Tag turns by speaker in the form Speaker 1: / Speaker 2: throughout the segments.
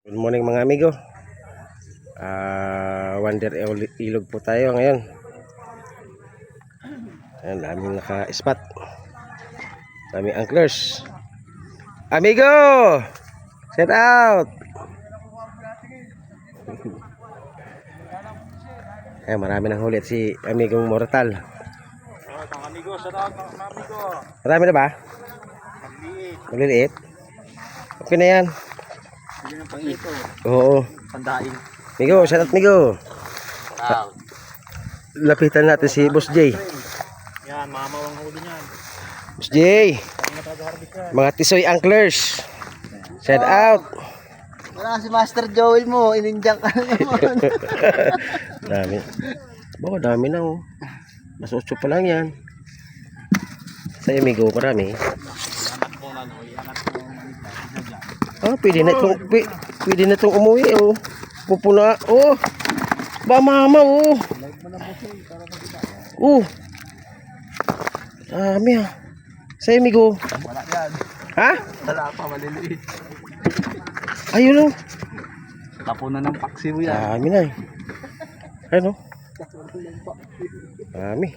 Speaker 1: Good morning mga amigo. Wander Ilog po tayo ngayon. Ayan, daming naka-spot. Daming anglers. Amigo! Set out! Ayan, marami nang huli at si amigong Mortal.
Speaker 2: Amigo, set out amigo.
Speaker 1: Marami na ba? Maliliit. Okay na yan.
Speaker 2: Hindi na pang ito.
Speaker 1: Oo.
Speaker 2: Pandaing.
Speaker 1: Migo, shout out Migo.
Speaker 2: Wow.
Speaker 1: Lapitan natin si Boss J.
Speaker 2: Yan, mamawang huli niyan.
Speaker 1: Boss J. Mga Tisoy Anglers. Shout out.
Speaker 3: Wala si Master Joel mo, ininjak ka naman.
Speaker 1: Dami. Baka dami na oh. Mas 8 pa lang yan. Sa Migo, marami. Pwede na itong umuwi oh. Pupuna oh. Ba mama oh. Dami ah. Sa Migo.
Speaker 2: Wala yan.
Speaker 1: Ha?
Speaker 2: Wala pa, maliliit.
Speaker 1: Ayun oh.
Speaker 2: Tapunan ng paksi mo yan.
Speaker 1: Dami na eh. Ano? Dami.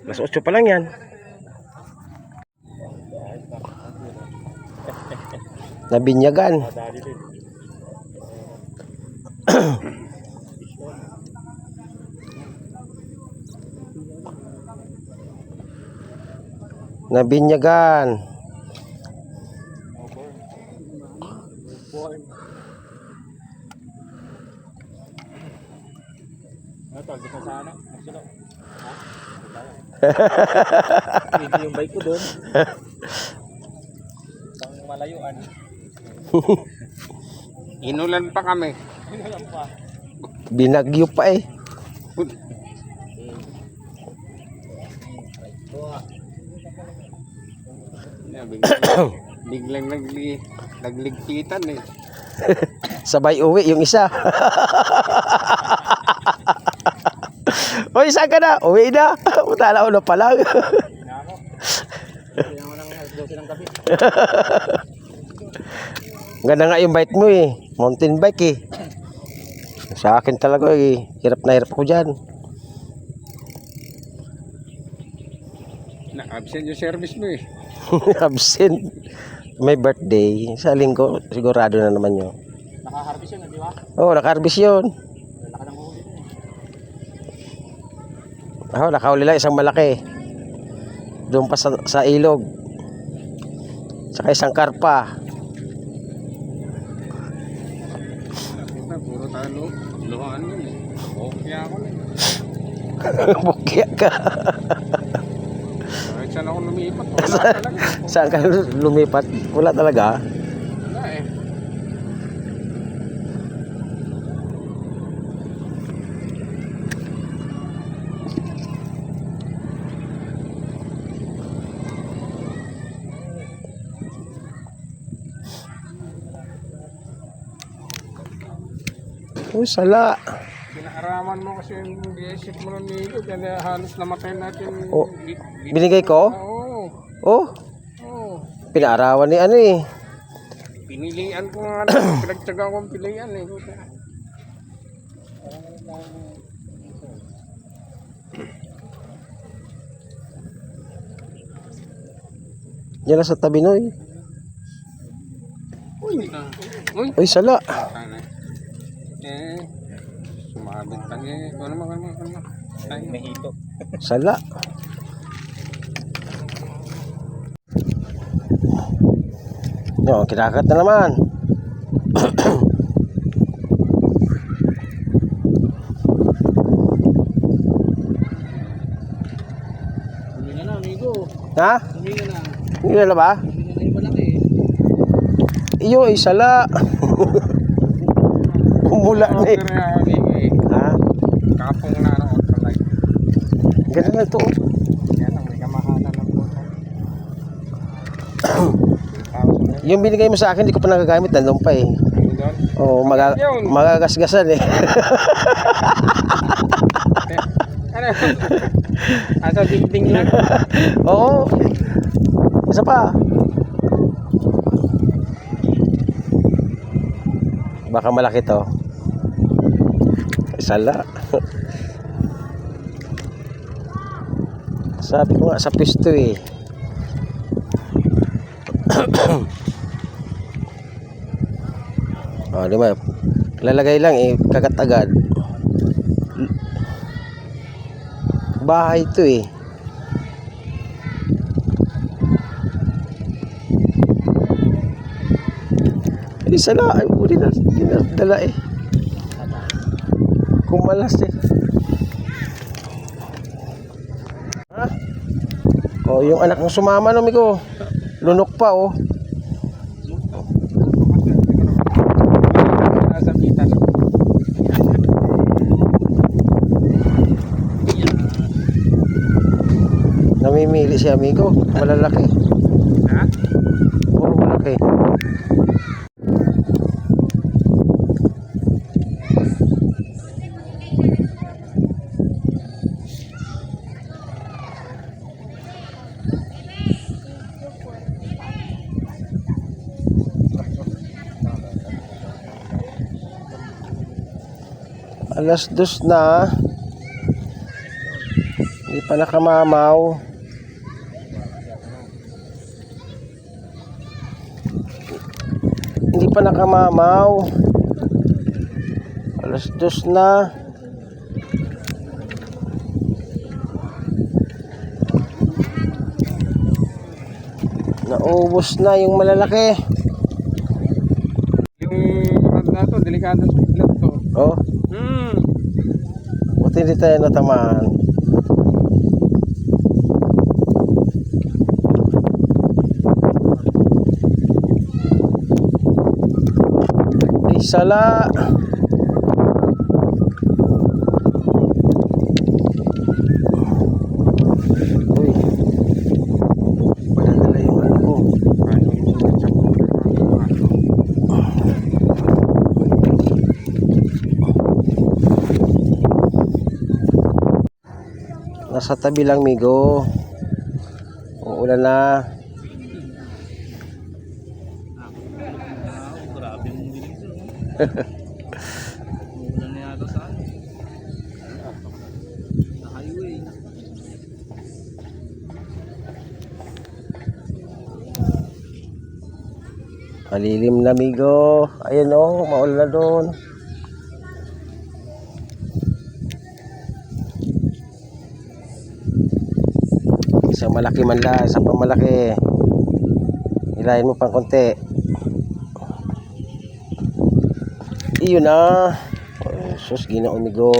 Speaker 1: Mas 8 pa lang yan. Nabinyagan. Nabinyagan.
Speaker 2: Hindi yung bike ko doon. Pang malayuan. Inulan pa kami. Inulan pa.
Speaker 1: Binagyo pa eh.
Speaker 2: Biglang nagligpitan eh.
Speaker 1: Sabay uwi yung isa. Oy, saan ka na? Uwi na. Utala ulo pa lang. Ganda nga yung bike mo eh. Mountain bike eh. Sa akin talaga eh. Hirap na hirap ako dyan.
Speaker 2: Na-absent yung service mo eh.
Speaker 1: Absent. May birthday. Sa linggo, sigurado na naman yun.
Speaker 2: Naka-harvest yun, di ba?
Speaker 1: Oo, naka-harvest yun.
Speaker 2: Laka ng huli eh.
Speaker 1: Oo, nakahuli lang isang malaki. Doon pa sa ilog. Saka isang karpa.
Speaker 2: Puro talo. Luhaan yun eh. Okay ako na eh.
Speaker 1: Bukya ka.
Speaker 2: Kahit saan ako lumipat, wala talaga.
Speaker 1: Saan ka lumipat? Wala talaga.
Speaker 2: Wala eh.
Speaker 1: Uy, sala.
Speaker 2: Pinaaraman mo kasi yung BSF mo ng Milo, kaya halos namatay natin.
Speaker 1: Oh, binigay ko?
Speaker 2: Oo.
Speaker 1: Oh,
Speaker 2: Oo.
Speaker 1: pinaarawan ni ano eh.
Speaker 2: Pinilian ko nga, pinagtsaga kong pilian eh.
Speaker 1: Yan na sa tabi noy.
Speaker 2: Uy. Uy.
Speaker 1: Uy, sala.
Speaker 2: Sumabit lang eh. Ano naman. May hito.
Speaker 1: Sala. Yo, kinakat na naman.
Speaker 2: Hindi na amigo.
Speaker 1: Ha?
Speaker 2: Hindi na.
Speaker 1: Hindi na ba?
Speaker 2: Hindi na yung malaki eh.
Speaker 1: Iyo, ay sala. Umula na eh. Ha?
Speaker 2: Kapong na ng ultralight.
Speaker 1: Ganun na ito.
Speaker 2: Yan ang may kamahalan ng puto.
Speaker 1: Yung binigay mo sa akin, hindi ko pa nagagamit. Nandun pa eh. Oo, magagasgasan eh.
Speaker 2: Ano? Asa dingding lang.
Speaker 1: Oo. Isa pa. Baka malaki to. Sala. Sabi ko nga sa pisto eh. Oh, di ba? Lalagay lang eh, kagat agad. Bahay to eh. Isa na, ay uli na, dinadala eh. Kumalas eh. Ha? Oh, yung anak ng sumama no, migo. Lunok pa oh.
Speaker 2: Nasa mitan.
Speaker 1: Namimili si amigo. Malalaki.
Speaker 2: Ha?
Speaker 1: Puro malaki. Alas 2 na. Hindi pa nakamamaw. Hindi pa nakamamaw. Alas 2 na. Naubos na yung malalaki.
Speaker 2: Yung rod na to, delikado sa biglat to.
Speaker 1: Oh, buti hindi tayo natamaan. Ay, sala. Uy. Padadala yung ano ko. Nasa tabi lang, migo. Uulan na. Malilim na, migo. Ayun oh, maulan na doon. Isang malaki man lang, isang pamalaki. Ilahin mo pang konti. Iyon na. Oh, sus, ginoo, migo.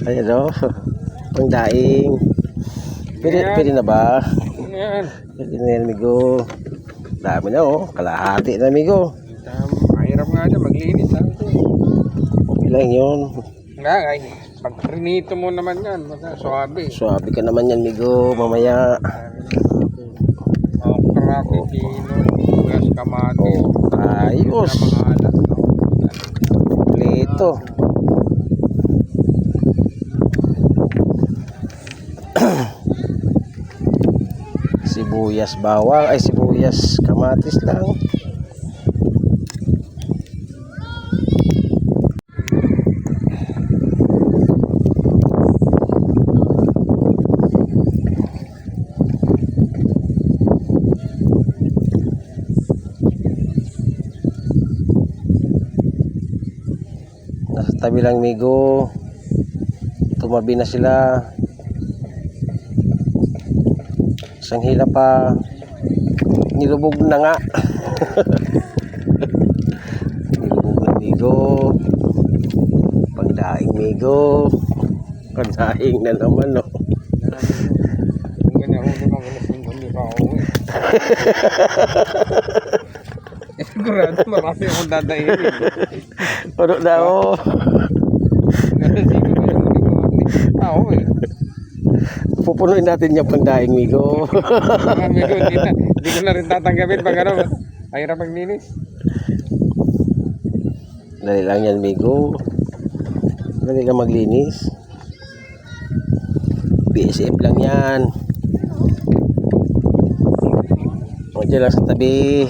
Speaker 1: Ayun oh, pang daing. Pwede na ba?
Speaker 2: Yan.
Speaker 1: Pwede na yan, migo. Dami na oh, kalahati na, migo.
Speaker 2: Mahirap nga dyan, maglinis ha.
Speaker 1: Okay lang yun.
Speaker 2: Nga, ay, pag prinito mo naman yan, baka suabe.
Speaker 1: Suabe ka naman yan, migo, mamaya.
Speaker 2: Okra, pipino, bugas, kamatis.
Speaker 1: Ayos.
Speaker 2: Maalat.
Speaker 1: Kompleto. Sibuyas bawang, ay sibuyas kamatis lang. Nasa tabi lang, migo. Tumabi na sila. Isang hila pa. Nilubog na nga. Nilubog na, migo. Pagdaing, migo. Pagdaing na naman, no.
Speaker 2: Kung ganyan ako naman, alas 5, hindi pa ako uwi. Sigurado, marami akong dadainin.
Speaker 1: Ano na, oh.
Speaker 2: Alas 5 pa yung huli ko. Ako eh.
Speaker 1: Pupunuin natin yung pagdaing, migo.
Speaker 2: Marami ko, hindi ko na rin tatanggapin pag ano. Mahirap maglinis.
Speaker 1: Dali lang yan, migo. Dali lang maglinis. BSF lang yan. O, dyan lang sa tabi.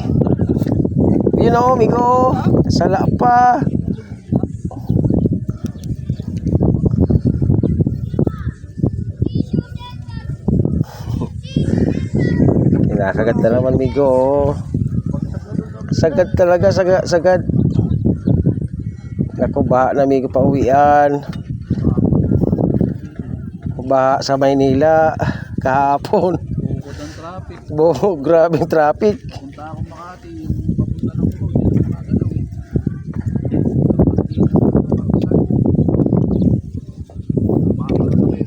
Speaker 1: Yun o, amigo. Sala pa. Kinakagat na naman, amigo. Sagad talaga, sagad. Naku, baha na, amigo, pauwian. Baha sa Maynila kahapon.
Speaker 3: Bukod ang traffic.
Speaker 1: Grabing traffic.
Speaker 3: Punta akong Makati. Papunta lang ko. Hindi na magalaw eh.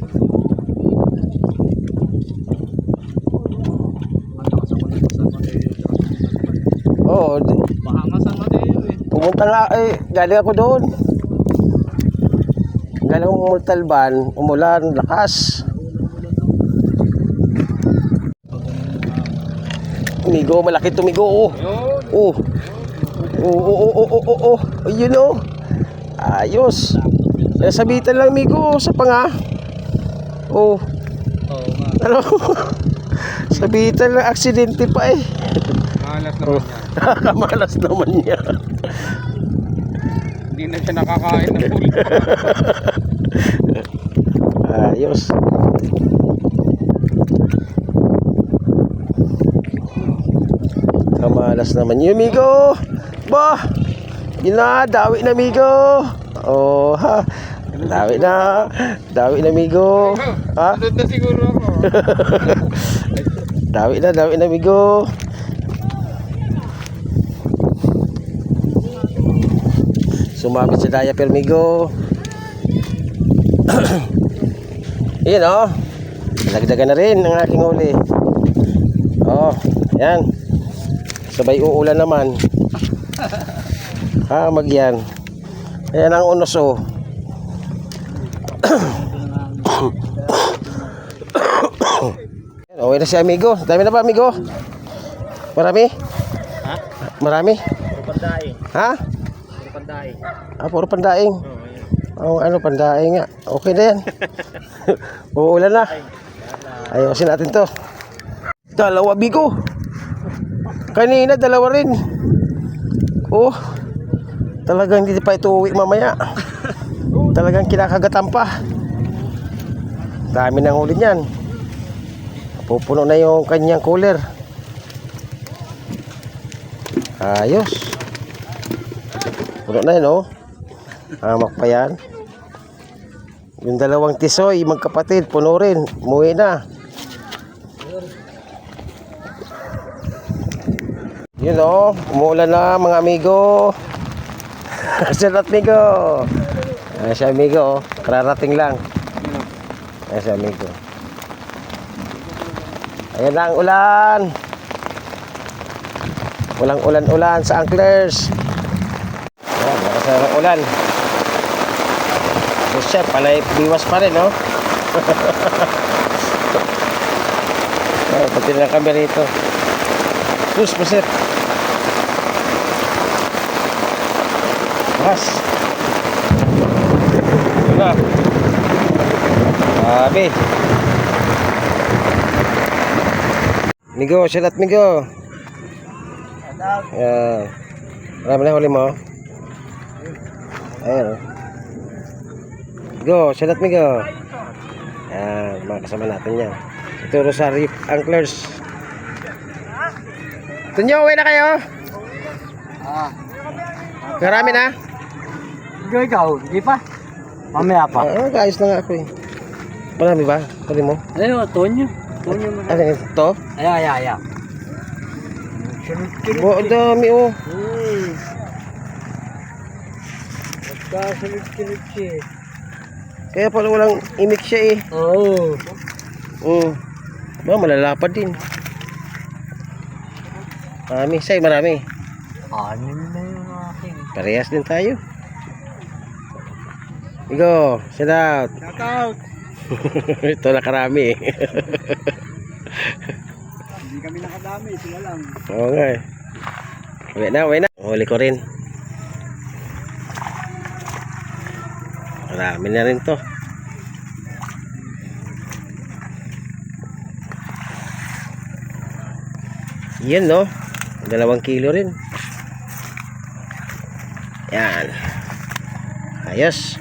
Speaker 1: Oo,
Speaker 3: Baka nga San Mateo eh.
Speaker 1: pumunta nga, galing ako doon. Galing ako Montalban, umulan, lakas. Migo, malaki to, migo. Oh. Oh. Oh. Ayun oh. Ayos. Sabitan lang, migo, sa panga. Oh.
Speaker 3: Oo nga.
Speaker 1: Ano? Sabitan lang, aksidente pa eh.
Speaker 2: Malas naman yan.
Speaker 1: Nakakamalas naman niya.
Speaker 2: Hindi na siya nakakain ng huli.
Speaker 1: Ayos. Kamalas naman yun, migo. Bah! Yun na, dawi na, migo. Oh, ha. Dawi na, migo. Ha?
Speaker 2: Sunod na siguro ako.
Speaker 1: Dawi na, migo. Sumabit sa diaper, migo. Yan oh. Dagdagan na rin ang aking uli. Oh, yan. Sabay uulan naman. Magyan. Ayan ang unos oh. Okay na si amigo. Dami na ba, amigo? Marami?
Speaker 3: Ha?
Speaker 1: Marami?
Speaker 3: Puro pandaing.
Speaker 1: Ha?
Speaker 3: Puro pandaing.
Speaker 1: Puro pandaing.
Speaker 3: Oo,
Speaker 1: Ano, pandaing nga. Okay na yan. Uulan na. Ayusin natin to. Dalawa, bigo. Kanina, dalawa rin. Oh. Talagang hindi pa ito uwi mamaya. Talagang kinakagatan pa. Dami ng huli niyan. Pupuno na yung kanyang cooler. Ayos. Puno na yun, oh. Hamak pa yan. Yung dalawang tisoy, magkapatid, puno rin. Umuwi na. Yun o, umuulan na mga amigo. Salat amigo. Ayan siya amigo, kararating lang. Ayan siya amigo. Ayan na ang ulan. Walang ulan-ulan sa Anglers. Ayan, nakasarang ang ulan. So siya, palay biwas pa rin, no? Pati lang kami rito. Sus, masit. Mas. Wala. Sabi. Migo, salat migo. Ayan. Marami na huli mo. Ayan. Go, salat migo. Ayan, mga kasama natin yan. Ito Rosario Anglers. Tunyo, uwi na kayo? Marami na?
Speaker 3: Ikaw, hindi pa? Mamaya pa.
Speaker 1: Guys na nga ako eh. Marami ba? Pwede mo?
Speaker 3: Ayun, Tonyo. Tonyo mo.
Speaker 1: Ano yun? Ito?
Speaker 3: Ay.
Speaker 1: Ang dami oh.
Speaker 3: Nagkasunod-sunod siya eh.
Speaker 1: Kaya pala walang imik siya eh.
Speaker 3: Oo.
Speaker 1: Malalapad din. Marami. Say, marami.
Speaker 3: Anim na yung aking.
Speaker 1: Parehas din tayo. Igo, shout out.
Speaker 2: Shout out.
Speaker 1: Ito na karami eh.
Speaker 3: Hindi kami nakadami, sila lang.
Speaker 1: Oo nga eh. Uwi na. Huli ko rin. Marami na rin to. Yan no. 2 kilo rin. Yan. Ayos.